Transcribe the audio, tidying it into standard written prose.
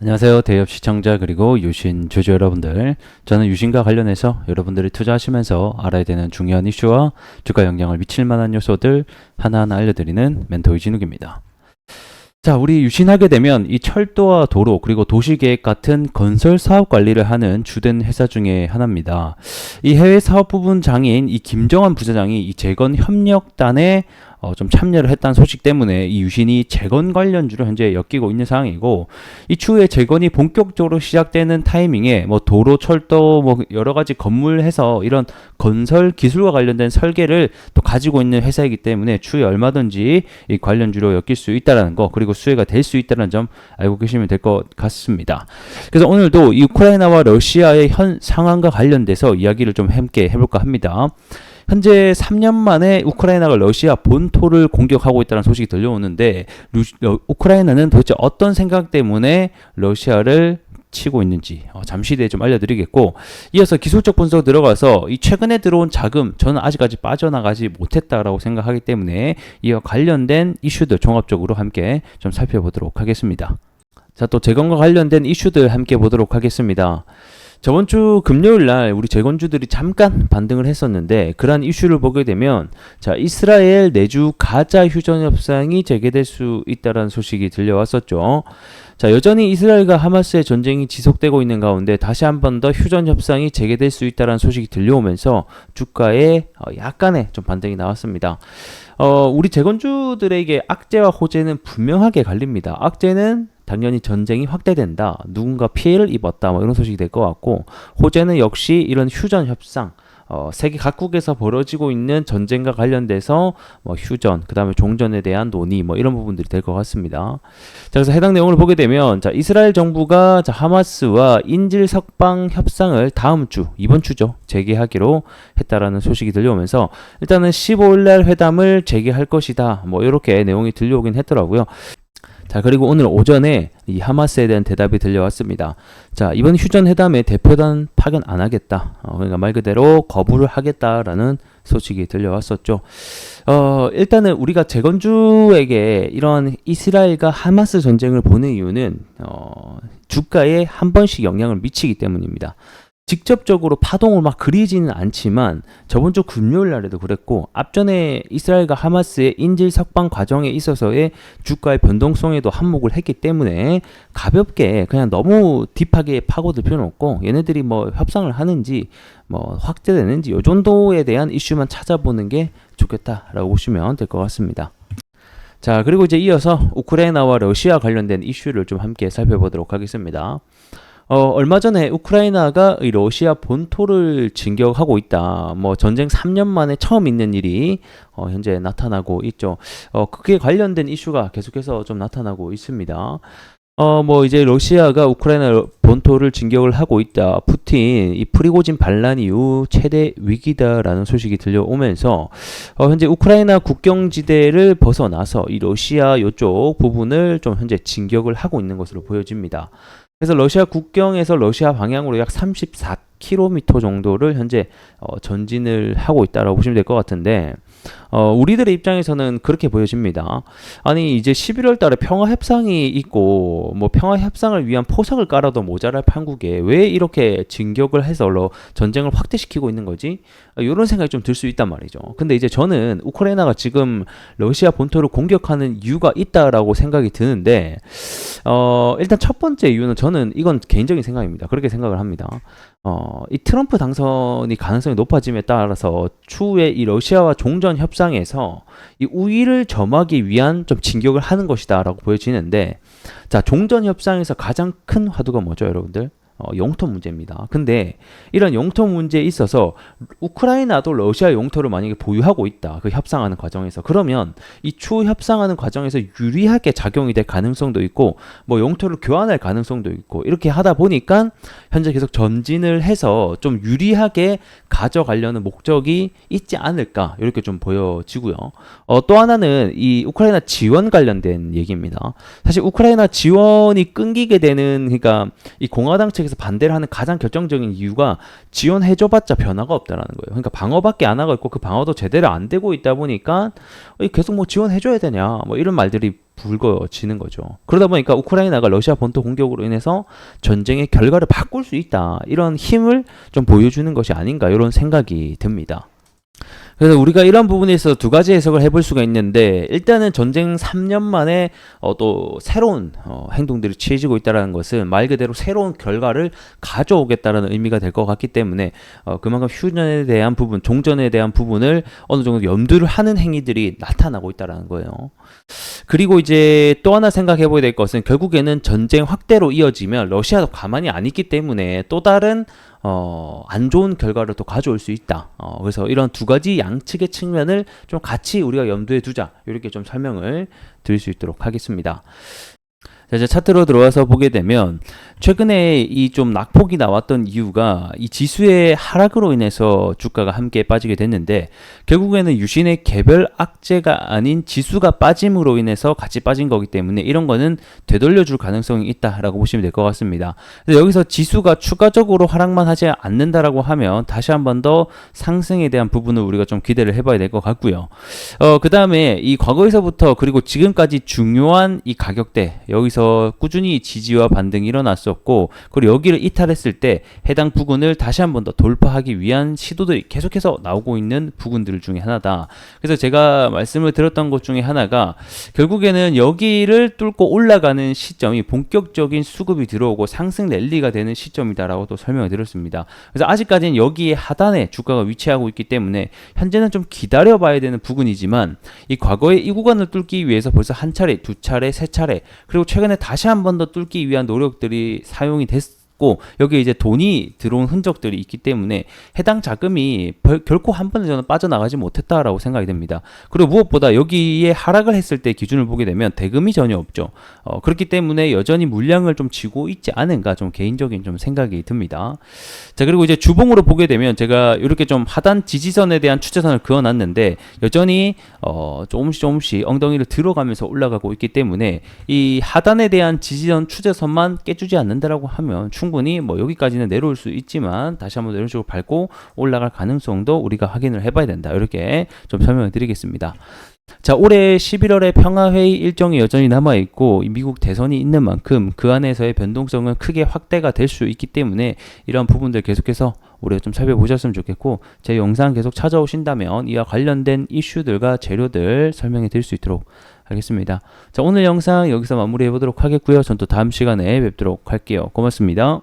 안녕하세요. 대기업 시청자 그리고 유신 주주 여러분들. 저는 유신과 관련해서 여러분들이 투자하시면서 알아야 되는 중요한 이슈와 주가 영향을 미칠 만한 요소들 하나하나 알려드리는 멘토 이진욱입니다. 자, 우리 유신하게 되면 이 철도와 도로 그리고 도시계획 같은 건설 사업 관리를 하는 주된 회사 중에 하나입니다. 이 해외 사업 부분 장인 이 김정환 부사장이 이 재건 협력단에 좀 참여를 했다는 소식 때문에 이 유신이 재건 관련주를 현재 엮이고 있는 상황이고, 이 추후에 재건이 본격적으로 시작되는 타이밍에 뭐 도로, 철도, 뭐 여러 가지 건물 해서 이런 건설 기술과 관련된 설계를 또 가지고 있는 회사이기 때문에 추후에 얼마든지 이 관련주로 엮일 수 있다라는 거, 그리고 수혜가 될 수 있다는 점 알고 계시면 될 것 같습니다. 그래서 오늘도 이 우크라이나와 러시아의 현 상황과 관련돼서 이야기를 좀 함께 해볼까 합니다. 현재 3년 만에 우크라이나가 러시아 본토를 공격하고 있다는 소식이 들려오는데, 우크라이나는 도대체 어떤 생각 때문에 러시아를 치고 있는지 잠시 뒤에 좀 알려드리겠고, 이어서 기술적 분석 들어가서 이 최근에 들어온 자금, 저는 아직까지 빠져나가지 못했다라고 생각하기 때문에 이와 관련된 이슈들 종합적으로 함께 좀 살펴보도록 하겠습니다. 자, 또 재건과 관련된 이슈들 함께 보도록 하겠습니다. 저번 주 금요일 날 우리 재건주들이 잠깐 반등을 했었는데, 그러한 이슈를 보게 되면 자, 이스라엘 내주 가자 휴전 협상이 재개될 수 있다는 소식이 들려왔었죠. 자, 여전히 이스라엘과 하마스의 전쟁이 지속되고 있는 가운데 다시 한 번 더 휴전 협상이 재개될 수 있다는 소식이 들려오면서 주가에 약간의 좀 반등이 나왔습니다. 우리 재건주들에게 악재와 호재는 분명하게 갈립니다. 악재는 당연히 전쟁이 확대된다, 누군가 피해를 입었다, 뭐 이런 소식이 될 것 같고, 호재는 역시 이런 휴전 협상, 세계 각국에서 벌어지고 있는 전쟁과 관련돼서 뭐 휴전, 그 다음에 종전에 대한 논의, 뭐 이런 부분들이 될 것 같습니다. 자, 그래서 해당 내용을 보게 되면, 자, 이스라엘 정부가 하마스와 인질 석방 협상을 다음 주, 이번 주죠, 재개하기로 했다라는 소식이 들려오면서 일단은 15일날 회담을 재개할 것이다, 뭐 이렇게 내용이 들려오긴 했더라고요. 자, 그리고 오늘 오전에 이 하마스에 대한 대답이 들려왔습니다. 자, 이번 휴전 회담에 대표단 파견 안 하겠다. 그러니까 말 그대로 거부를 하겠다라는 소식이 들려왔었죠. 일단은 우리가 재건주에게 이런 이스라엘과 하마스 전쟁을 보는 이유는 주가에 한 번씩 영향을 미치기 때문입니다. 직접적으로 파동을 막 그리지는 않지만 저번 주 금요일 날에도 그랬고, 앞전에 이스라엘과 하마스의 인질 석방 과정에 있어서의 주가의 변동성에도 한몫을 했기 때문에 가볍게 그냥 너무 딥하게 파고들 필요는 없고, 얘네들이 뭐 협상을 하는지 뭐 확대되는지 이 정도에 대한 이슈만 찾아보는 게 좋겠다라고 보시면 될 것 같습니다. 자, 그리고 이제 이어서 우크라이나와 러시아 관련된 이슈를 좀 함께 살펴보도록 하겠습니다. 얼마 전에 우크라이나가 러시아 본토를 진격하고 있다, 뭐 전쟁 3년 만에 처음 있는 일이 현재 나타나고 있죠. 그게 관련된 이슈가 계속해서 좀 나타나고 있습니다. 뭐 이제 러시아가 우크라이나 본토를 진격을 하고 있다, 푸틴 이 프리고진 반란 이후 최대 위기다라는 소식이 들려오면서 현재 우크라이나 국경지대를 벗어나서 이 러시아 이쪽 부분을 좀 현재 진격을 하고 있는 것으로 보여집니다. 그래서 러시아 국경에서 러시아 방향으로 약 34km 정도를 현재 전진을 하고 있다라고 보시면 될 것 같은데, 우리들의 입장에서는 그렇게 보여집니다. 아니, 이제 11월 달에 평화 협상이 있고 뭐 평화 협상을 위한 포석을 깔아도 모자랄 판국에 왜 이렇게 진격을 해서 전쟁을 확대시키고 있는 거지? 이런 생각이 좀 들 수 있단 말이죠. 근데 이제 저는 우크라이나가 지금 러시아 본토를 공격하는 이유가 있다라고 생각이 드는데, 일단 첫 번째 이유는 저는 이건 개인적인 생각입니다. 그렇게 생각을 합니다. 이 트럼프 당선이 가능성이 높아짐에 따라서 추후에 이 러시아와 종전 협상에서 이 우위를 점하기 위한 좀 진격을 하는 것이다라고 보여지는데, 자, 종전 협상에서 가장 큰 화두가 뭐죠, 여러분들? 영토 문제입니다. 근데 이런 영토 문제에 있어서 우크라이나도 러시아 영토를 만약에 보유하고 있다, 그 협상하는 과정에서, 그러면 이 추후 협상하는 과정에서 유리하게 작용이 될 가능성도 있고, 뭐 영토를 교환할 가능성도 있고, 이렇게 하다 보니까 현재 계속 전진을 해서 좀 유리하게 가져가려는 목적이 있지 않을까, 이렇게 좀 보여지고요. 또 하나는 이 우크라이나 지원 관련된 얘기입니다. 사실 우크라이나 지원이 끊기게 되는, 그러니까 이 공화당 측에서 대해서 반대를 하는 가장 결정적인 이유가 지원해줘봤자 변화가 없다라는 거예요. 그러니까 방어밖에 안 하고 있고 그 방어도 제대로 안 되고 있다 보니까 계속 뭐 지원해줘야 되냐 뭐 이런 말들이 불거지는 거죠. 그러다 보니까 우크라이나가 러시아 본토 공격으로 인해서 전쟁의 결과를 바꿀 수 있다, 이런 힘을 좀 보여주는 것이 아닌가, 이런 생각이 듭니다. 그래서 우리가 이런 부분에서 두 가지 해석을 해볼 수가 있는데, 일단은 전쟁 3년 만에 또 새로운 행동들이 취해지고 있다는 것은 말 그대로 새로운 결과를 가져오겠다는 의미가 될 것 같기 때문에 그만큼 휴전에 대한 부분, 종전에 대한 부분을 어느 정도 염두를 하는 행위들이 나타나고 있다는 거예요. 그리고 이제 또 하나 생각해 보야 될 것은, 결국에는 전쟁 확대로 이어지면 러시아도 가만히 안 있기 때문에 또 다른 안 좋은 결과를 또 가져올 수 있다. 그래서 이런 두 가지 양측의 측면을 좀 같이 우리가 염두에 두자, 이렇게 좀 설명을 드릴 수 있도록 하겠습니다. 자, 이제 차트로 들어와서 보게 되면 최근에 이 좀 낙폭이 나왔던 이유가 이 지수의 하락으로 인해서 주가가 함께 빠지게 됐는데, 결국에는 유신의 개별 악재가 아닌 지수가 빠짐으로 인해서 같이 빠진 거기 때문에 이런 거는 되돌려줄 가능성이 있다라고 보시면 될 것 같습니다. 그래서 여기서 지수가 추가적으로 하락만 하지 않는다라고 하면 다시 한 번 더 상승에 대한 부분을 우리가 좀 기대를 해봐야 될 것 같고요. 그 다음에 이 과거에서부터 그리고 지금까지 중요한 이 가격대, 여기서 꾸준히 지지와 반등이 일어났었고, 그리고 여기를 이탈했을 때 해당 부근을 다시 한 번 더 돌파하기 위한 시도들이 계속해서 나오고 있는 부분들 중에 하나다. 그래서 제가 말씀을 드렸던 것 중에 하나가, 결국에는 여기를 뚫고 올라가는 시점이 본격적인 수급이 들어오고 상승 랠리가 되는 시점이다라고 또 설명을 드렸습니다. 그래서 아직까지는 여기에 하단에 주가가 위치하고 있기 때문에 현재는 좀 기다려 봐야 되는 부분이지만, 이 과거에 이 구간을 뚫기 위해서 벌써 한 차례, 두 차례, 세 차례, 그리고 최근에 다시 한 번 더 뚫기 위한 노력들이 사용이 됐고, 여기에 이제 돈이 들어온 흔적들이 있기 때문에 해당 자금이 결코 한 번에 저는 빠져나가지 못했다라고 생각이 됩니다. 그리고 무엇보다 여기에 하락을 했을 때 기준을 보게 되면 대금이 전혀 없죠. 그렇기 때문에 여전히 물량을 좀 쥐고 있지 않은가, 좀 개인적인 좀 생각이 듭니다. 자, 그리고 이제 주봉으로 보게 되면 제가 이렇게 좀 하단 지지선에 대한 추세선을 그어놨는데, 여전히 조금씩 엉덩이를 들어가면서 올라가고 있기 때문에 이 하단에 대한 지지선 추세선만 깨주지 않는다라고 하면 충분히 뭐 여기까지는 내려올 수 있지만 다시 한번 이런 식으로 밟고 올라갈 가능성도 우리가 확인을 해봐야 된다, 이렇게 좀 설명을 드리겠습니다. 자, 올해 11월에 평화회의 일정이 여전히 남아있고 미국 대선이 있는 만큼 그 안에서의 변동성은 크게 확대가 될 수 있기 때문에 이런 부분들 계속해서 우리가 좀 살펴보셨으면 좋겠고, 제 영상 계속 찾아오신다면 이와 관련된 이슈들과 재료들 설명해 드릴 수 있도록 하겠습니다. 자, 오늘 영상 여기서 마무리해 보도록 하겠고요. 전 또 다음 시간에 뵙도록 할게요. 고맙습니다.